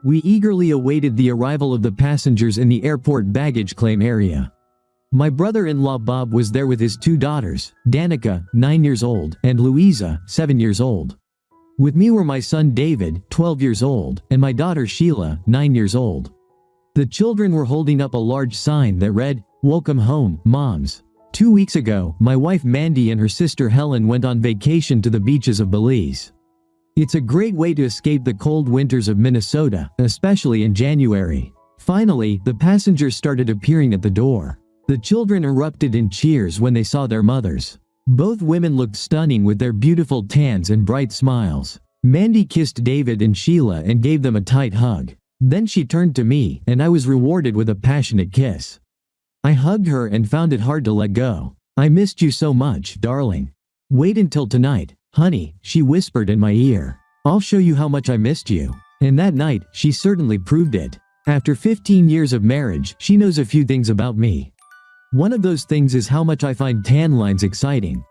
We eagerly awaited the arrival of the passengers in the airport baggage claim area. My brother-in-law Bob was there with his two daughters, Danica, 9 years old, and Louisa, 7 years old. With me were my son David, 12 years old, and my daughter Sheila, 9 years old. The children were holding up a large sign that read, "Welcome home, moms." 2 weeks ago, my wife Mandy and her sister Helen went on vacation to the beaches of Belize. It's a great way to escape the cold winters of Minnesota, especially in January. Finally, the passengers started appearing at the door. The children erupted in cheers when they saw their mothers. Both women looked stunning with their beautiful tans and bright smiles. Mandy kissed David and Sheila and gave them a tight hug. Then she turned to me, and I was rewarded with a passionate kiss. I hugged her and found it hard to let go. "I missed you so much, darling." "Wait until tonight, honey," she whispered in my ear. "I'll show you how much I missed you." And that night, she certainly proved it. After 15 years of marriage, she knows a few things about me. One of those things is how much I find tan lines exciting.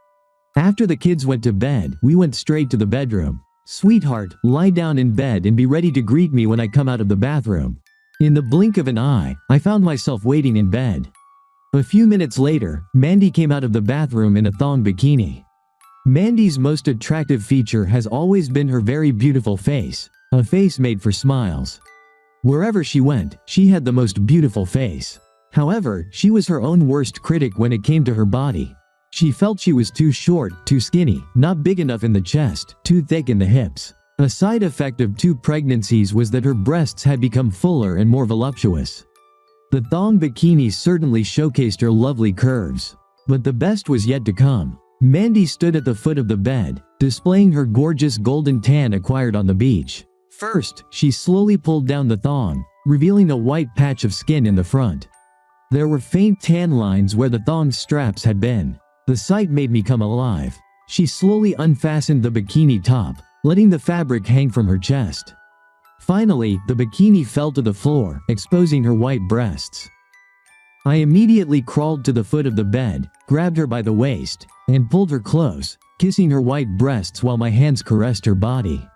After the kids went to bed, we went straight to the bedroom. "Sweetheart, lie down in bed and be ready to greet me when I come out of the bathroom." In the blink of an eye, I found myself waiting in bed. A few minutes later, Mandy came out of the bathroom in a thong bikini. Mandy's most attractive feature has always been her very beautiful face, a face made for smiles. Wherever she went, she had the most beautiful face. However, she was her own worst critic when it came to her body. She felt she was too short, too skinny, not big enough in the chest, too thick in the hips. A side effect of 2 pregnancies was that her breasts had become fuller and more voluptuous. The thong bikini certainly showcased her lovely curves. But the best was yet to come. Mandy stood at the foot of the bed, displaying her gorgeous golden tan acquired on the beach. First, she slowly pulled down the thong, revealing a white patch of skin in the front. There were faint tan lines where the thong straps had been. The sight made me come alive. She slowly unfastened the bikini top, letting the fabric hang from her chest. Finally, the bikini fell to the floor, exposing her white breasts. I immediately crawled to the foot of the bed, grabbed her by the waist, and pulled her close, kissing her white breasts while my hands caressed her body.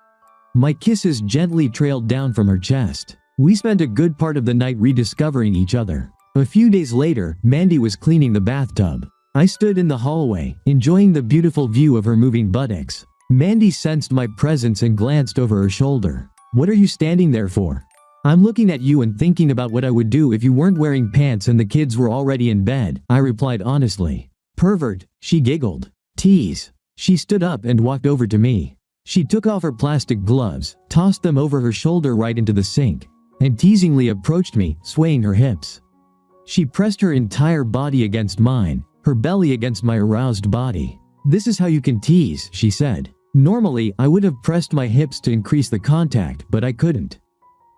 My kisses gently trailed down from her chest. We spent a good part of the night rediscovering each other. A few days later, Mandy was cleaning the bathtub. I stood in the hallway, enjoying the beautiful view of her moving buttocks. Mandy sensed my presence and glanced over her shoulder. "What are you standing there for?" "I'm looking at you and thinking about what I would do if you weren't wearing pants and the kids were already in bed," I replied honestly. "Pervert," she giggled. "Tease." She stood up and walked over to me. She took off her plastic gloves, tossed them over her shoulder right into the sink, and teasingly approached me, swaying her hips. She pressed her entire body against mine, her belly against my aroused body. "This is how you can tease," she said. Normally, I would have pressed my hips to increase the contact, but I couldn't.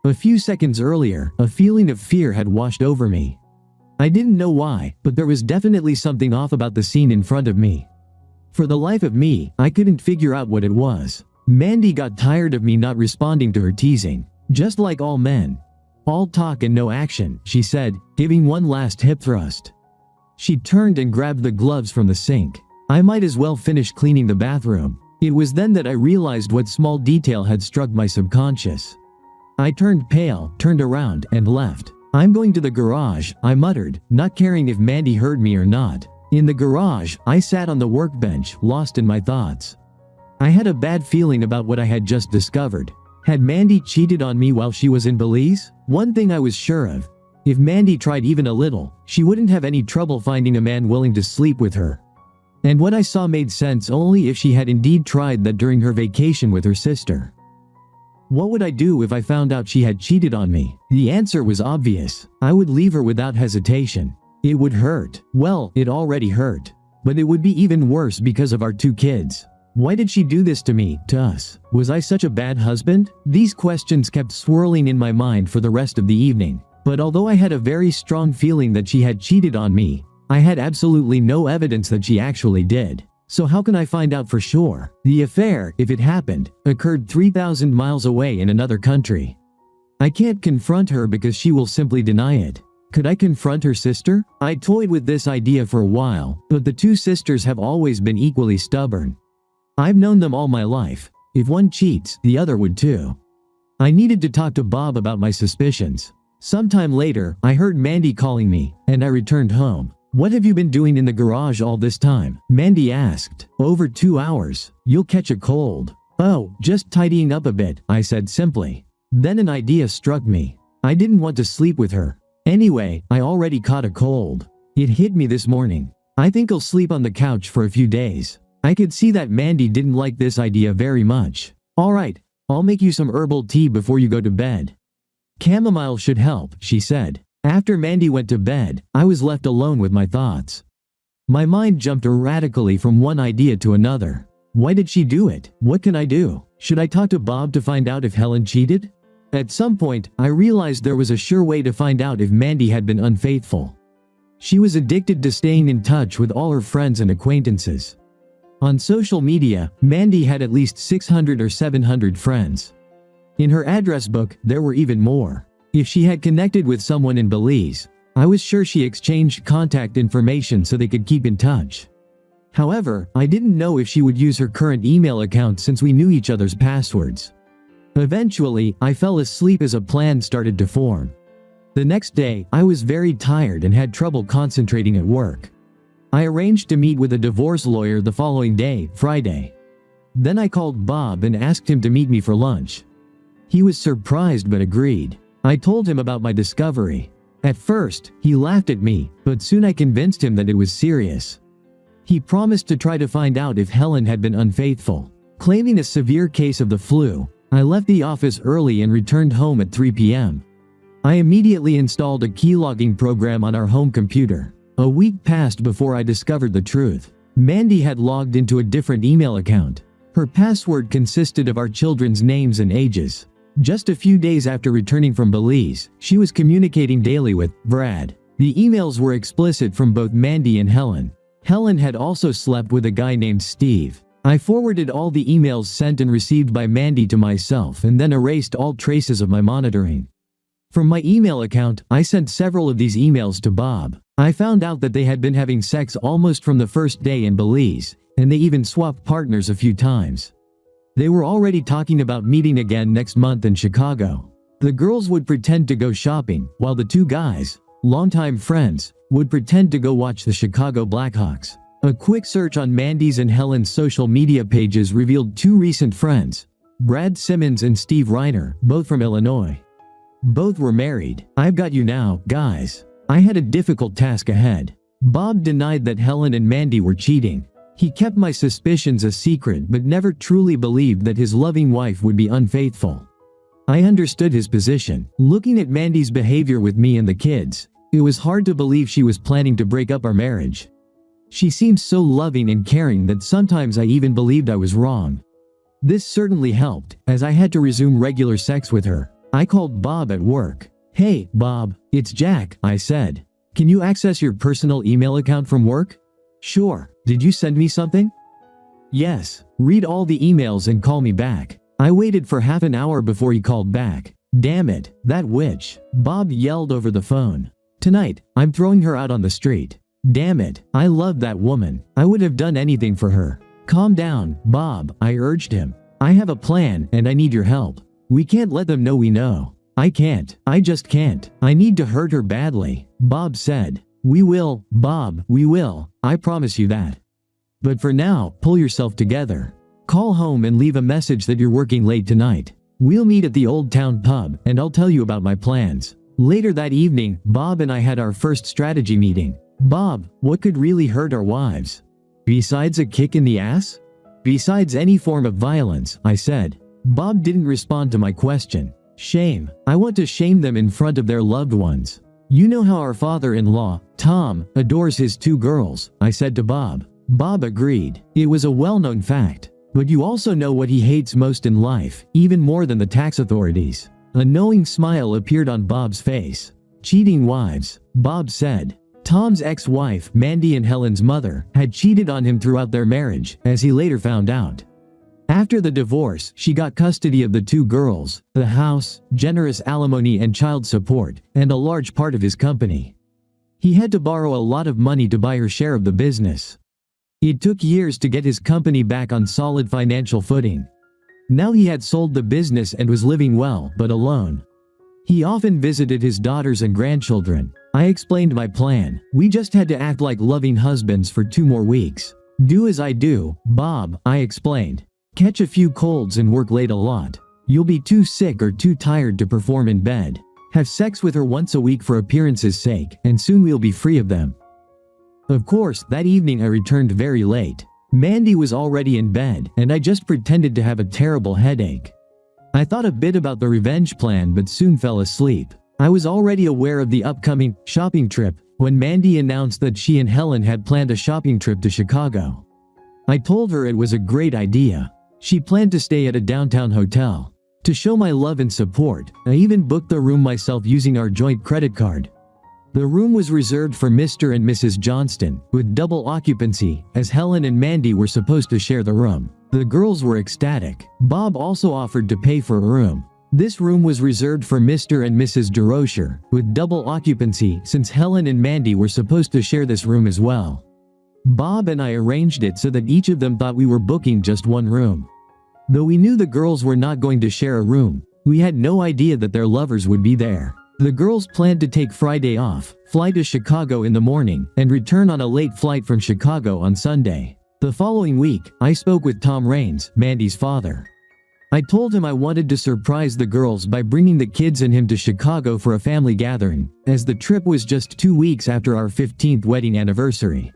A few seconds earlier, a feeling of fear had washed over me. I didn't know why, but there was definitely something off about the scene in front of me. For the life of me, I couldn't figure out what it was. Mandy got tired of me not responding to her teasing. "Just like all men. All talk and no action," she said, giving one last hip thrust. She turned and grabbed the gloves from the sink. I might as well finish cleaning the bathroom. It was then that I realized what small detail had struck my subconscious. I turned pale, turned around, and left. "I'm going to the garage," I muttered, not caring if Mandy heard me or not. In the garage, I sat on the workbench, lost in my thoughts. I had a bad feeling about what I had just discovered. Had Mandy cheated on me while she was in Belize? One thing I was sure of. If Mandy tried even a little, she wouldn't have any trouble finding a man willing to sleep with her. And what I saw made sense only if she had indeed tried that during her vacation with her sister. What would I do if I found out she had cheated on me? The answer was obvious. I would leave her without hesitation. It would hurt. Well, it already hurt. But it would be even worse because of our 2 kids. Why did she do this to me, to us? Was I such a bad husband? These questions kept swirling in my mind for the rest of the evening. But although I had a very strong feeling that she had cheated on me, I had absolutely no evidence that she actually did. So how can I find out for sure? The affair, if it happened, occurred 3,000 miles away in another country. I can't confront her because she will simply deny it. Could I confront her sister? I toyed with this idea for a while, but the 2 sisters have always been equally stubborn. I've known them all my life. If one cheats, the other would too. I needed to talk to Bob about my suspicions. Sometime later, I heard Mandy calling me, and I returned home. "What have you been doing in the garage all this time?" Mandy asked. "Over 2 hours. You'll catch a cold." "Oh, just tidying up a bit," I said simply. Then an idea struck me. I didn't want to sleep with her. Anyway, I already caught a cold. It hit me this morning. I think I'll sleep on the couch for a few days. I could see that Mandy didn't like this idea very much. "Alright, I'll make you some herbal tea before you go to bed. Chamomile should help," she said. After Mandy went to bed, I was left alone with my thoughts. My mind jumped erratically from one idea to another. Why did she do it? What can I do? Should I talk to Bob to find out if Helen cheated? At some point, I realized there was a sure way to find out if Mandy had been unfaithful. She was addicted to staying in touch with all her friends and acquaintances. On social media, Mandy had at least 600 or 700 friends. In her address book, there were even more. If she had connected with someone in Belize, I was sure she exchanged contact information so they could keep in touch. However, I didn't know if she would use her current email account since we knew each other's passwords. Eventually, I fell asleep as a plan started to form. The next day, I was very tired and had trouble concentrating at work. I arranged to meet with a divorce lawyer the following day, Friday. Then I called Bob and asked him to meet me for lunch. He was surprised but agreed. I told him about my discovery. At first, he laughed at me, but soon I convinced him that it was serious. He promised to try to find out if Helen had been unfaithful. Claiming a severe case of the flu, I left the office early and returned home at 3 p.m. I immediately installed a keylogging program on our home computer. A week passed before I discovered the truth. Mandy had logged into a different email account. Her password consisted of our children's names and ages. Just a few days after returning from Belize, she was communicating daily with Brad. The emails were explicit from both Mandy and Helen. Helen had also slept with a guy named Steve. I forwarded all the emails sent and received by Mandy to myself and then erased all traces of my monitoring. From my email account, I sent several of these emails to Bob. I found out that they had been having sex almost from the first day in Belize, and they even swapped partners a few times. They were already talking about meeting again next month in Chicago. The girls would pretend to go shopping, while the two guys, longtime friends, would pretend to go watch the Chicago Blackhawks. A quick search on Mandy's and Helen's social media pages revealed two recent friends, Brad Simmons and Steve Reiner, both from Illinois. Both were married. "I've got you now, guys." I had a difficult task ahead. Bob denied that Helen and Mandy were cheating. He kept my suspicions a secret but never truly believed that his loving wife would be unfaithful. I understood his position. Looking at Mandy's behavior with me and the kids, it was hard to believe she was planning to break up our marriage. She seemed so loving and caring that sometimes I even believed I was wrong. This certainly helped, as I had to resume regular sex with her. I called Bob at work. "Hey, Bob, it's Jack," I said. "Can you access your personal email account from work?" "Sure. Did you send me something?" "Yes. Read all the emails and call me back." I waited for half an hour before he called back. "Damn it, that witch," Bob yelled over the phone. "Tonight, I'm throwing her out on the street. Damn it, I love that woman. I would have done anything for her." "Calm down, Bob," I urged him. "I have a plan and I need your help. We can't let them know we know." "I can't. I just can't. I need to hurt her badly," Bob said. "We will, Bob, we will. I promise you that. But for now, pull yourself together. Call home and leave a message that you're working late tonight. We'll meet at the Old Town Pub and I'll tell you about my plans." Later that evening, Bob and I had our first strategy meeting. "Bob, what could really hurt our wives? Besides a kick in the ass?" "Besides any form of violence," I said. Bob didn't respond to my question. "Shame. I want to shame them in front of their loved ones. You know how our father-in-law, Tom, adores his two girls," I said to Bob. Bob agreed. It was a well-known fact. "But you also know what he hates most in life, even more than the tax authorities." A knowing smile appeared on Bob's face. "Cheating wives," Bob said. Tom's ex-wife, Mandy and Helen's mother, had cheated on him throughout their marriage, as he later found out. After the divorce, she got custody of the two girls, the house, generous alimony and child support, and a large part of his company. He had to borrow a lot of money to buy her share of the business. It took years to get his company back on solid financial footing. Now he had sold the business and was living well, but alone. He often visited his daughters and grandchildren. I explained my plan. We just had to act like loving husbands for 2 more weeks. Do as I do, Bob, I explained. Catch a few colds and work late a lot. You'll be too sick or too tired to perform in bed. Have sex with her once a week for appearance's sake, and soon we'll be free of them. Of course, that evening I returned very late. Mandy was already in bed, and I just pretended to have a terrible headache. I thought a bit about the revenge plan but soon fell asleep. I was already aware of the upcoming shopping trip when Mandy announced that she and Helen had planned a shopping trip to Chicago. I told her it was a great idea. She planned to stay at a downtown hotel. To show my love and support, I even booked the room myself using our joint credit card. The room was reserved for Mr. and Mrs. Johnston, with double occupancy, as Helen and Mandy were supposed to share the room. The girls were ecstatic. Bob also offered to pay for a room. This room was reserved for Mr. and Mrs. DeRocher, with double occupancy since Helen and Mandy were supposed to share this room as well. Bob and I arranged it so that each of them thought we were booking just one room. Though we knew the girls were not going to share a room, we had no idea that their lovers would be there. The girls planned to take Friday off, fly to Chicago in the morning, and return on a late flight from Chicago on Sunday. The following week, I spoke with Tom Raines, Mandy's father. I told him I wanted to surprise the girls by bringing the kids and him to Chicago for a family gathering, as the trip was just 2 weeks after our 15th wedding anniversary.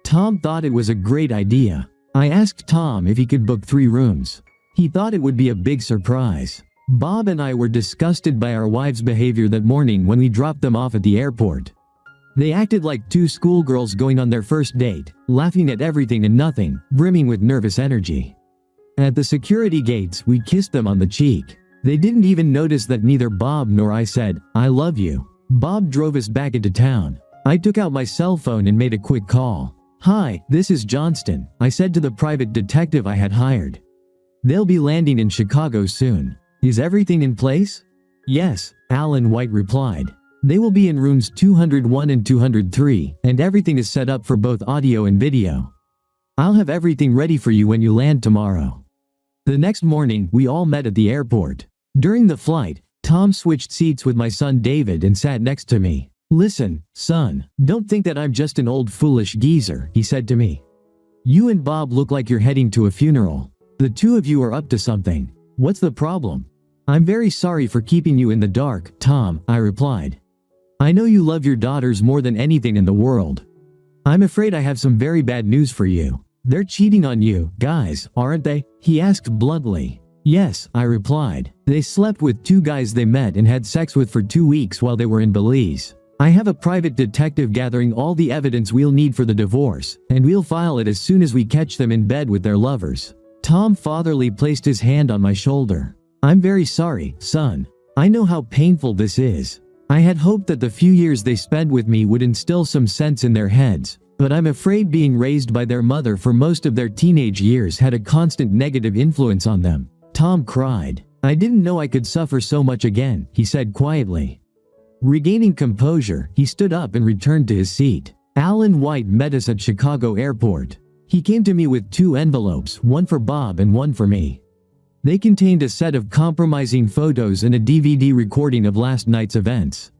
Tom thought it was a great idea. I asked Tom if he could book 3 rooms. He thought it would be a big surprise. Bob and I were disgusted by our wives' behavior that morning when we dropped them off at the airport. They acted like 2 schoolgirls going on their first date, laughing at everything and nothing, brimming with nervous energy. At the security gates, we kissed them on the cheek. They didn't even notice that neither Bob nor I said, "I love you." Bob drove us back into town. I took out my cell phone and made a quick call. "Hi, this is Johnston," I said to the private detective I had hired. "They'll be landing in Chicago soon. Is everything in place?" "Yes," Alan White replied. "They will be in rooms 201 and 203, and everything is set up for both audio and video. I'll have everything ready for you when you land tomorrow." The next morning, we all met at the airport. During the flight, Tom switched seats with my son David and sat next to me. "Listen, son, don't think that I'm just an old foolish geezer," he said to me. "You and Bob look like you're heading to a funeral. The 2 of you are up to something. What's the problem?" "I'm very sorry for keeping you in the dark, Tom," I replied. "I know you love your daughters more than anything in the world. I'm afraid I have some very bad news for you. They're cheating on you, guys, aren't they?" he asked bluntly. "Yes," I replied. "They slept with 2 guys they met and had sex with for 2 weeks while they were in Belize. I have a private detective gathering all the evidence we'll need for the divorce, and we'll file it as soon as we catch them in bed with their lovers." Tom fatherly placed his hand on my shoulder. "I'm very sorry, son. I know how painful this is. I had hoped that the few years they spent with me would instill some sense in their heads, but I'm afraid being raised by their mother for most of their teenage years had a constant negative influence on them." Tom cried. "I didn't know I could suffer so much again," he said quietly. Regaining composure, he stood up and returned to his seat. Alan White met us at Chicago Airport. He came to me with 2 envelopes, one for Bob and one for me. They contained a set of compromising photos and a DVD recording of last night's events.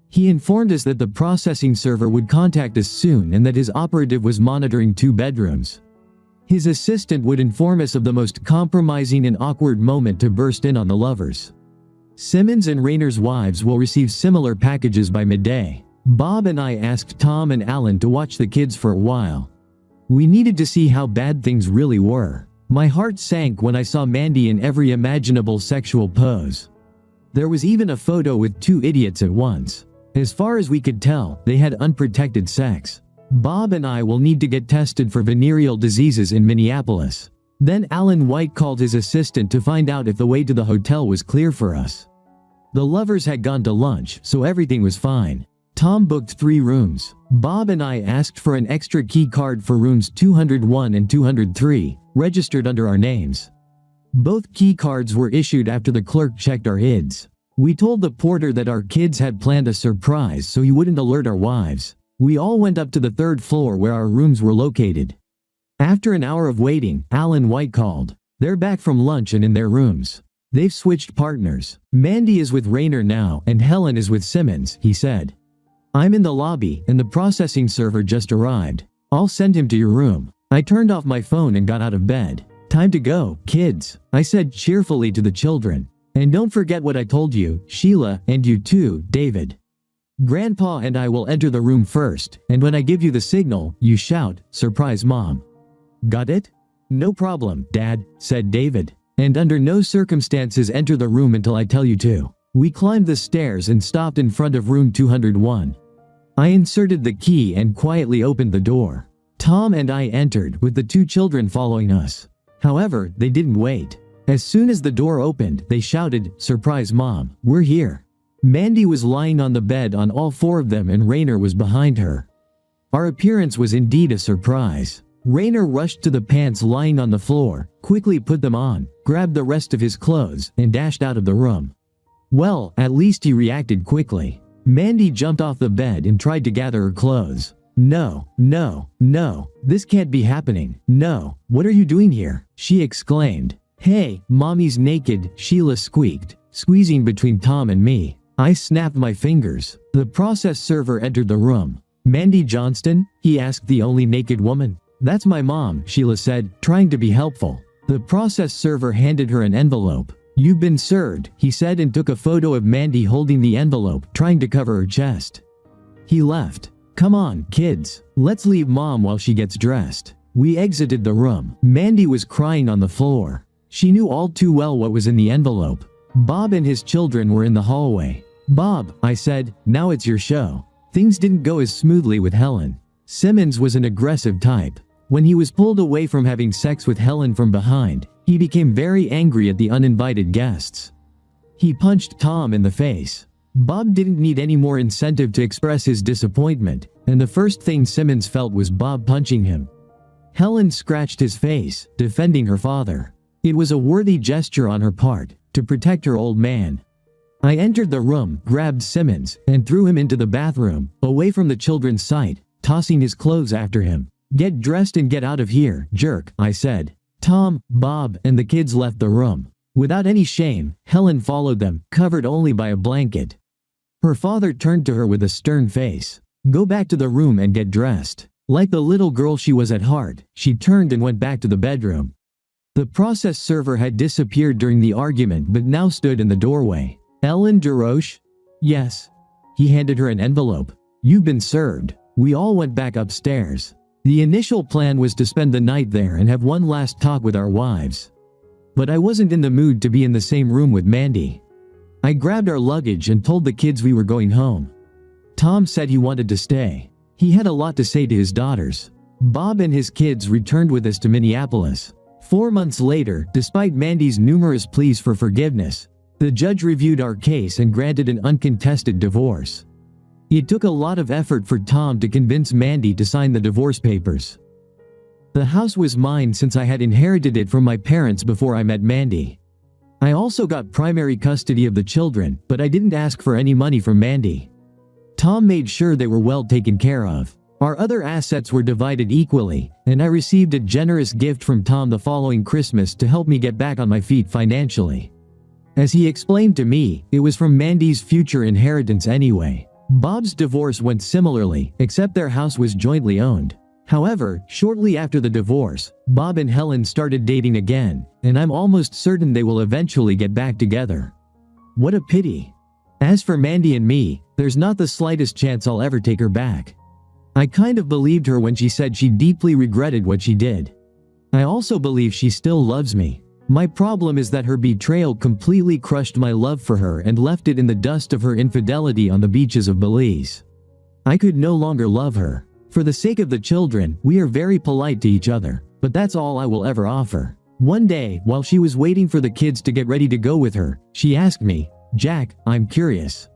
He informed us that the processing server would contact us soon and that his operative was monitoring 2 bedrooms. His assistant would inform us of the most compromising and awkward moment to burst in on the lovers. Simmons and Rayner's wives will receive similar packages by midday. Bob and I asked Tom and Alan to watch the kids for a while. We needed to see how bad things really were. My heart sank when I saw Mandy in every imaginable sexual pose. There was even a photo with 2 idiots at once. As far as we could tell, they had unprotected sex. Bob and I will need to get tested for venereal diseases in Minneapolis. Then Alan White called his assistant to find out if the way to the hotel was clear for us. The lovers had gone to lunch, so everything was fine. Tom booked 3 rooms. Bob and I asked for an extra key card for rooms 201 and 203, registered under our names. Both key cards were issued after the clerk checked our IDs. We told the porter that our kids had planned a surprise so he wouldn't alert our wives. We all went up to the 3rd floor where our rooms were located. After an hour of waiting, Alan White called. They're back from lunch and in their rooms. They've switched partners. Mandy is with Rainer now and Helen is with Simmons, he said. I'm in the lobby and the processing server just arrived. I'll send him to your room. I turned off my phone and got out of bed. Time to go, kids, I said cheerfully to the children. And don't forget what I told you, Sheila, and you too, David. Grandpa and I will enter the room first, and when I give you the signal, you shout, "Surprise, Mom." Got it? No problem, Dad, said David. And under no circumstances enter the room until I tell you to. We climbed the stairs and stopped in front of room 201. I inserted the key and quietly opened the door. Tom and I entered, with the two children following us. However, they didn't wait. As soon as the door opened, they shouted, "Surprise, Mom, we're here." Mandy was lying on the bed on all four of them and Rainer was behind her. Our appearance was indeed a surprise. Rainer rushed to the pants lying on the floor, quickly put them on, grabbed the rest of his clothes, and dashed out of the room. Well, at least he reacted quickly. Mandy jumped off the bed and tried to gather her clothes. No, this can't be happening. No, what are you doing here? She exclaimed. Hey, Mommy's naked, Sheila squeaked, squeezing between Tom and me. I snapped my fingers. The process server entered the room. Mandy Johnston? He asked the only naked woman. That's my mom, Sheila said, trying to be helpful. The process server handed her an envelope. You've been served, he said and took a photo of Mandy holding the envelope, trying to cover her chest. He left. Come on, kids. Let's leave Mom while she gets dressed. We exited the room. Mandy was crying on the floor. She knew all too well what was in the envelope. Bob and his children were in the hallway. Bob, I said, now it's your show. Things didn't go as smoothly with Helen. Simmons was an aggressive type. When he was pulled away from having sex with Helen from behind, he became very angry at the uninvited guests. He punched Tom in the face. Bob didn't need any more incentive to express his disappointment, and the first thing Simmons felt was Bob punching him. Helen scratched his face, defending her father. It was a worthy gesture on her part, to protect her old man. I entered the room, grabbed Simmons, and threw him into the bathroom, away from the children's sight, tossing his clothes after him. Get dressed and get out of here, jerk, I said. Tom, Bob, and the kids left the room. Without any shame, Helen followed them, covered only by a blanket. Her father turned to her with a stern face. Go back to the room and get dressed. Like the little girl she was at heart, she turned and went back to the bedroom. The process server had disappeared during the argument but now stood in the doorway. Ellen DeRoche? Yes. He handed her an envelope. You've been served. We all went back upstairs. The initial plan was to spend the night there and have one last talk with our wives. But I wasn't in the mood to be in the same room with Mandy. I grabbed our luggage and told the kids we were going home. Tom said he wanted to stay. He had a lot to say to his daughters. Bob and his kids returned with us to Minneapolis. 4 months later, despite Mandy's numerous pleas for forgiveness, the judge reviewed our case and granted an uncontested divorce. It took a lot of effort for Tom to convince Mandy to sign the divorce papers. The house was mine since I had inherited it from my parents before I met Mandy. I also got primary custody of the children, but I didn't ask for any money from Mandy. Tom made sure they were well taken care of. Our other assets were divided equally, and I received a generous gift from Tom the following Christmas to help me get back on my feet financially. As he explained to me, it was from Mandy's future inheritance anyway. Bob's divorce went similarly, except their house was jointly owned. However, shortly after the divorce, Bob and Helen started dating again, and I'm almost certain they will eventually get back together. What a pity. As for Mandy and me, there's not the slightest chance I'll ever take her back. I kind of believed her when she said she deeply regretted what she did. I also believe she still loves me. My problem is that her betrayal completely crushed my love for her and left it in the dust of her infidelity on the beaches of Belize. I could no longer love her. For the sake of the children, we are very polite to each other, but that's all I will ever offer. One day, while she was waiting for the kids to get ready to go with her, she asked me, Jack, I'm curious.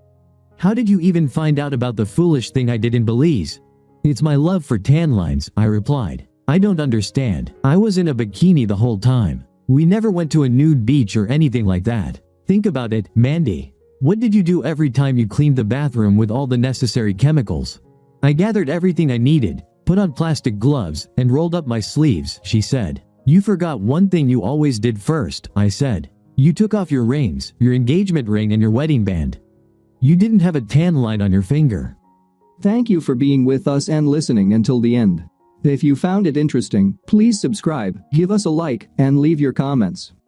How did you even find out about the foolish thing I did in Belize? It's my love for tan lines, I replied. I don't understand. I was in a bikini the whole time. We never went to a nude beach or anything like that. Think about it, Mandy. What did you do every time you cleaned the bathroom with all the necessary chemicals? I gathered everything I needed, put on plastic gloves, and rolled up my sleeves, she said. You forgot one thing you always did first, I said. You took off your rings, your engagement ring and your wedding band. You didn't have a tan line on your finger. Thank you for being with us and listening until the end. If you found it interesting, please subscribe, give us a like, and leave your comments.